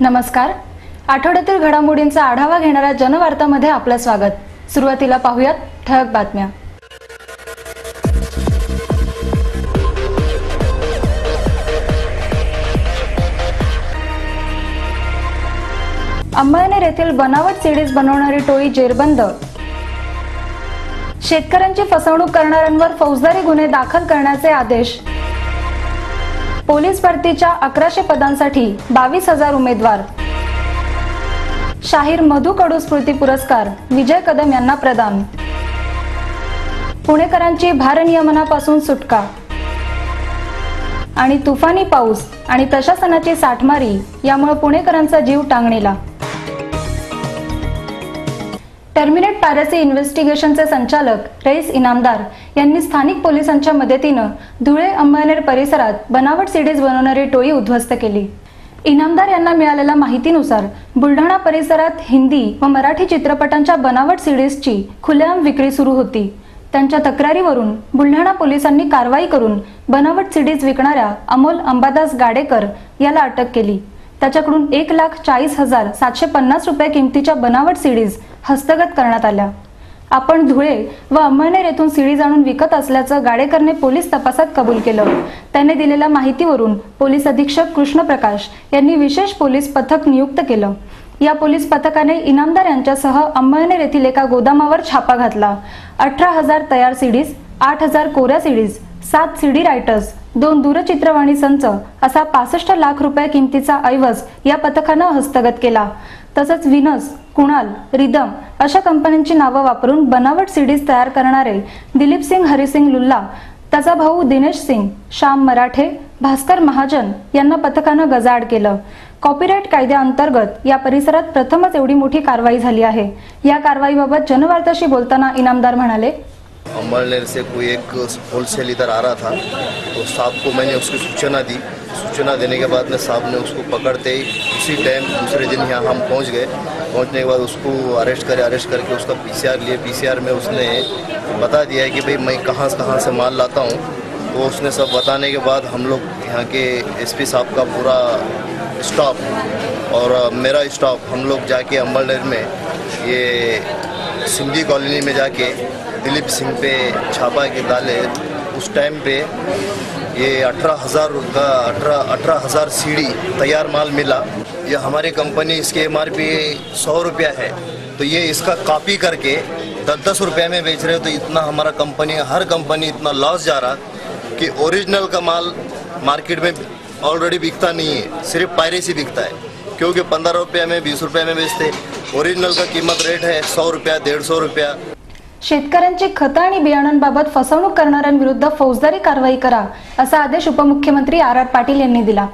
नमस्कार, आठवड्यातील घडामोडींचा आढावा घेणाऱ्या जनवार्तामध्ये आपलं स्वागत। सुरुवातीला पाहूयात ठळक बातम्या। अंमळनेर येथील बनावट सीडीज बनवणारी टोळी जेरबंद। शेतकऱ्यांची फसवणूक करणाऱ्यांवर फौजदारी गुन्हे दाखल करण्याचे आदेश। पोलीस भरतीच्या 1100 पदांसाठी 22,000 उमेदवार। शाहीर मधु कडू स्मृती पुरस्कार विजय कदम यांना प्रदान। पुणेकरांची भारनियमनापासून सुटका। आणि तुफानी पाऊस आणि प्रशासनाची साठमारी यामुळे पुणेकरांचा जीव टांगणीला। टर्मिनेट पायरसी इन्व्हेस्टिगेशनचे संचालक रईस इनामदार यांनी स्थानिक पोलिसांच्या मदतीने धुळे अंमळनेर परिसरात बनावट सीडीज बनवणारी टोळी उद्ध्वस्त केली। इनामदार यांना मिळालेल्या माहितीनुसार बुलढाणा परिसरात हिंदी व मराठी चित्रपटांच्या बनावट सीडीजची खुलेआम विक्री सुरू होती। त्यांच्या तक्रारीवरून बुलढाणा पोलिसांनी कारवाई करून बनावट सीडीज विकणाऱ्या अमोल अंबादास गाडेकर याला अटक केली। त्याच्याकडून 1,40,750 रुपये किमतीच्या बनावट सीडीज हस्तगत करण्यात आल्या। आपण धुळे व अंमळनेर येथून सीडीज आणून विकत असल्याचं गाडेकरने पोलीस तपासात कबूल केलं। त्याने दिलेल्या माहितीवरून पोलीस अधीक्षक कृष्णप्रकाश यांनी विशेष पोलीस पथक नियुक्त केलं। या पोलीस पथकाने इनामदार यांच्यासह अंमळनेर येथील एका गोदामावर छापा घातला। 18,000 तयार सीडीज, 8,000 कोऱ्या सीडीज, 7 सीडी रायटर्स, 2 दूरचित्रवाणी संच असा 65 लाख रुपये किमतीचा ऐवज या पथकानं हस्तगत केला। तसंच विनस, कुणाल, रिदम अशा कंपन्यांची नावं वापरून बनावट सीडीज तयार करणारे दिलीप सिंग हरिसिंग लुल्ला, त्याचा भाऊ दिनेश सिंग, श्याम मराठे, भास्कर महाजन यांना पथकानं गजाआड केलं। कॉपीराइट कायद्याअंतर्गत या परिसरात प्रथमच एवढी मोठी कारवाई झाली आहे। या कारवाईबाबत जनवार्ताशी बोलताना इनामदार म्हणाले, अंमळनेर से कोई एक होलसेल इधर आ रहा था, तो साहब को मैंने उसकी सूचना दी। सूचना देने के बाद में साहब ने उसको पकड़ते ही उसी टाइम दूसरे दिन यहाँ हम पहुँच गए। पहुँचने के बाद उसको अरेस्ट करके उसका पीसीआर लिए। पीसीआर में उसने बता दिया है कि भाई मैं कहाँ से माल लाता हूँ। तो उसने सब बताने के बाद हम लोग यहाँ के एसपी साहब का पूरा स्टाफ और मेरा स्टाफ हम लोग जाके अंमळनेर में ये सिंधी कॉलोनी में जाके दिलीप सिंह पे छापा के डाले। उस टाइम पे ये 18,000 सीडी तैयार माल मिला। ये हमारी कंपनी इसके MRP 100 रुपया है, तो ये इसका कॉपी करके 10-10 रुपये में बेच रहे हो। तो इतना हमारा हर कंपनी इतना लॉस जा रहा कि ओरिजिनल का माल मार्केट में ऑलरेडी बिकता नहीं है, सिर्फ पायरेसी बिकता है। क्योंकि 15 रुपये में 20 रुपये में बेचते, ओरिजिनल का कीमत रेट है 100 रुपया 150 रुपया। शेतकऱ्यांची खतं आणि बियाणांबाबत फसवणूक करणाऱ्यांविरुद्ध फौजदारी कारवाई करा असा आदेश उपमुख्यमंत्री आर पाटील यांनी दिला।